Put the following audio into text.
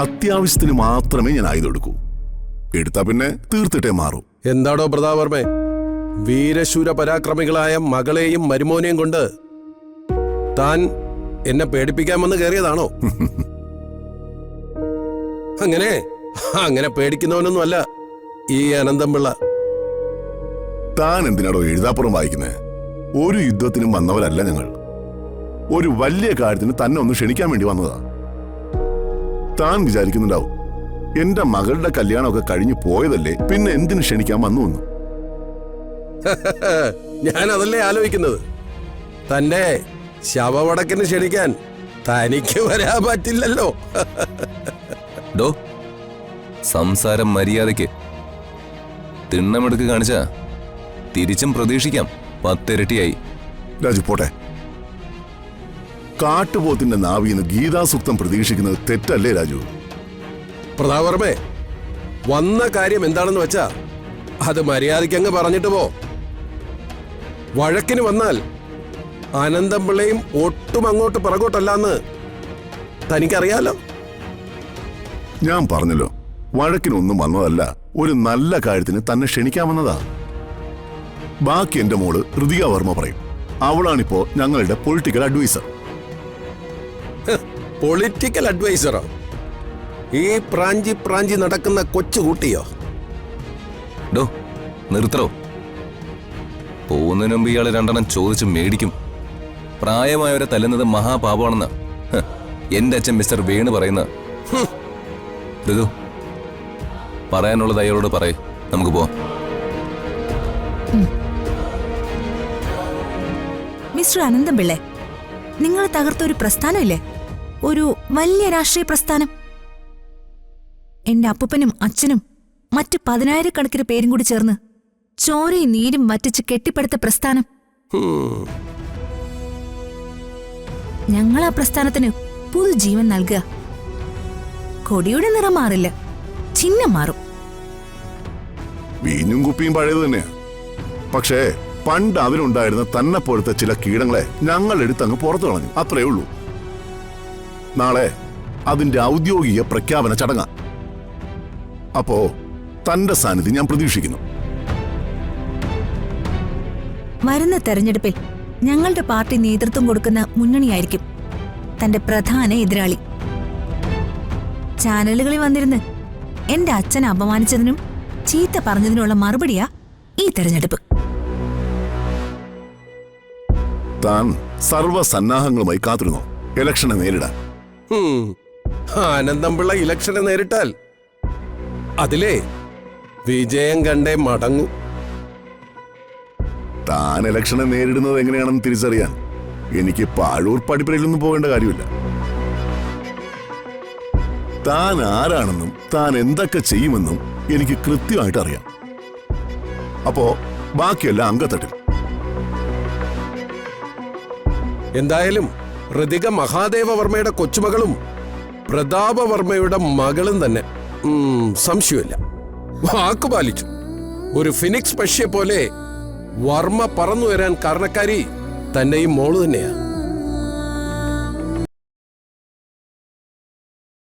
അത്യാവശ്യത്തിന് മാത്രമേ ഞാൻ ആയുധം എടുക്കൂ. എടുത്താ പിന്നെ തീർത്തിട്ടേ മാറൂ. എന്താടോ പ്രതാപവർമ്മേ, വീരശൂര പരാക്രമികളായ മകളെയും മരുമോനെയും കൊണ്ട് താൻ എന്നെ പേടിപ്പിക്കാമെന്ന് കയറിയതാണോ? അങ്ങനെ പേടിക്കുന്നവനൊന്നും അല്ല ഈ അനന്തംപിള്ള. താൻ എന്തിനാടോ എഴുതാപ്പുറം വായിക്കുന്നേ? ഒരു യുദ്ധത്തിനും വന്നവരല്ല ഞങ്ങൾ. ഒരു വലിയ കാര്യത്തിന് തന്നെ ഒന്ന് ക്ഷണിക്കാൻ വേണ്ടി വന്നതാ. താൻ വിചാരിക്കുന്നുണ്ടാവും എന്റെ മകളുടെ കല്യാണമൊക്കെ കഴിഞ്ഞു പോയതല്ലേ, പിന്നെ എന്തിനു ക്ഷണിക്കാൻ വന്നു എന്ന്. ഞാൻ അതല്ലേ ആലോചിക്കുന്നത്. തന്റെ ശവവടക്കിന് ക്ഷണിക്കാൻ തനിക്ക് വരാൻ പറ്റില്ലല്ലോ. ഡോ, സംസാരം മര്യാദയ്ക്ക്. തിണ്ണമെടുക്ക് കാണിച്ചാ തിരിച്ചും പ്രതീക്ഷിക്കാം 10 ഇരട്ടിയായി. രാജു പോട്ടെ. കാട്ടുപോത്തിന്റെ നാവിന്ന് ഗീതാസൂക്തം പ്രതീക്ഷിക്കുന്നത് തെറ്റല്ലേ രാജു? പ്രതാപവർമ്മേ, വന്ന കാര്യം എന്താണെന്ന് വെച്ചാ അത് മര്യാദയ്ക്കങ്ങ് പറഞ്ഞിട്ട് പോ. വഴക്കിന് വന്നാൽ അനന്തംപിള്ളയും ഒട്ടും അങ്ങോട്ട് പിറകോട്ടല്ലാന്ന് തനിക്കറിയാലോ. ഞാൻ പറഞ്ഞല്ലോ, വഴക്കിനൊന്നും വന്നതല്ല. ഒരു നല്ല കാര്യത്തിന് തന്നെ ക്ഷണിക്കാമെന്നതാ. ബാക്കി എന്റെ മോള് ഋതിക വർമ്മ പറയും. അവളാണിപ്പോ ഞങ്ങളുടെ പൊളിറ്റിക്കൽ അഡ്വൈസർ. പൊളിറ്റിക്കൽ അഡ്വൈസറോ? ഈ പ്രാഞ്ചി നടക്കുന്ന കൊച്ചുകൂട്ടിയോ? ഡോ, നിർത്തറോ. പോകുന്നതിന് മുമ്പ് ഇയാള് 2 എണ്ണം ചോദിച്ച് മേടിക്കും. പ്രായമായവരെ തല്ലുന്നത് മഹാപാപമാണെന്ന് എന്റെ അച്ഛൻ മിസ്റ്റർ വേണു പറയുന്ന. ഋതു, പറയാനുള്ളത് അയാളോട് പറയേ, നമുക്ക് പോവാം. മിസ്റ്റർ അനന്തംപിള്ളെ, നിങ്ങൾ തകർത്ത ഒരു പ്രസ്ഥാനമില്ലേ, ഒരു വലിയ രാഷ്ട്രീയ പ്രസ്ഥാനം. എന്റെ അപ്പൂപ്പനും അച്ഛനും മറ്റ് 10,000-കണക്കിന് പേരും കൂടി ചേർന്ന് ചോരയും നീരും വറ്റിച്ച് കെട്ടിപ്പടുത്ത പ്രസ്ഥാനം. ഞങ്ങൾ ആ പ്രസ്ഥാനത്തിന് പുതുജീവൻ നൽകുക. കൊടിയുടെ നിറം മാറില്ല, ചിഹ്നം മാറും. വീഞ്ഞും കുപ്പിയും പഴയത് തന്നെയാ. പക്ഷേ പണ്ട് അതിനുണ്ടായിരുന്ന തന്നെ പോലത്തെ ചില കീടങ്ങളെ ഞങ്ങൾ എടുത്തങ്ങ് പുറത്തു കളഞ്ഞു, അത്രേ ഉള്ളൂ. നാളെ അതിന്റെ ഔദ്യോഗിക പ്രഖ്യാപന ചടങ്ങാ. അപ്പോ തന്റെ സാന്നിധ്യം ഞാൻ പ്രതീക്ഷിക്കുന്നു. വരുന്ന തെരഞ്ഞെടുപ്പിൽ ഞങ്ങളുടെ പാർട്ടി നേതൃത്വം കൊടുക്കുന്ന മുന്നണിയായിരിക്കും തന്റെ പ്രധാന എതിരാളി. ചാനലുകളിൽ വന്നിരുന്ന് എന്റെ അച്ഛനെ അപമാനിച്ചതിനും ചീത്ത പറഞ്ഞതിനുള്ള മറുപടിയാ ഈ തെരഞ്ഞെടുപ്പ്. താൻ സർവ്വസന്നാഹങ്ങളുമായി കാത്തിരുന്നോ ഇലക്ഷനെ നേരിടാൻ? അനന്തംപിള്ള ഇലക്ഷനെ നേരിട്ടാൽ അതിലേ വിജയം കണ്ടേ മടങ്ങൂ. താൻ ഇലക്ഷനെ നേരിടുന്നത് എങ്ങനെയാണെന്ന് തിരിച്ചറിയാൻ എനിക്ക് പാഴൂർ പടിപ്പുരയിലൊന്നും പോകേണ്ട കാര്യമില്ല. താൻ ആരാണെന്നും താൻ എന്തൊക്കെ ചെയ്യുമെന്നും എനിക്ക് കൃത്യമായിട്ട് അറിയാം. അപ്പോ ബാക്കിയെല്ലാം അങ്കത്തട്ടിൽ. എന്തായാലും ഋതിക മഹാദേവവർമ്മയുടെ കൊച്ചുമകളും പ്രതാപവർമ്മയുടെ മകളും തന്നെ. സംശയമില്ല, വാക്കു പാലിച്ചു. ഒരു ഫിനിക്സ് പക്ഷിയെ പോലെ വർമ്മ പറന്നു വരാൻ കാരണക്കാരി തന്നെയും മോള് തന്നെയാ.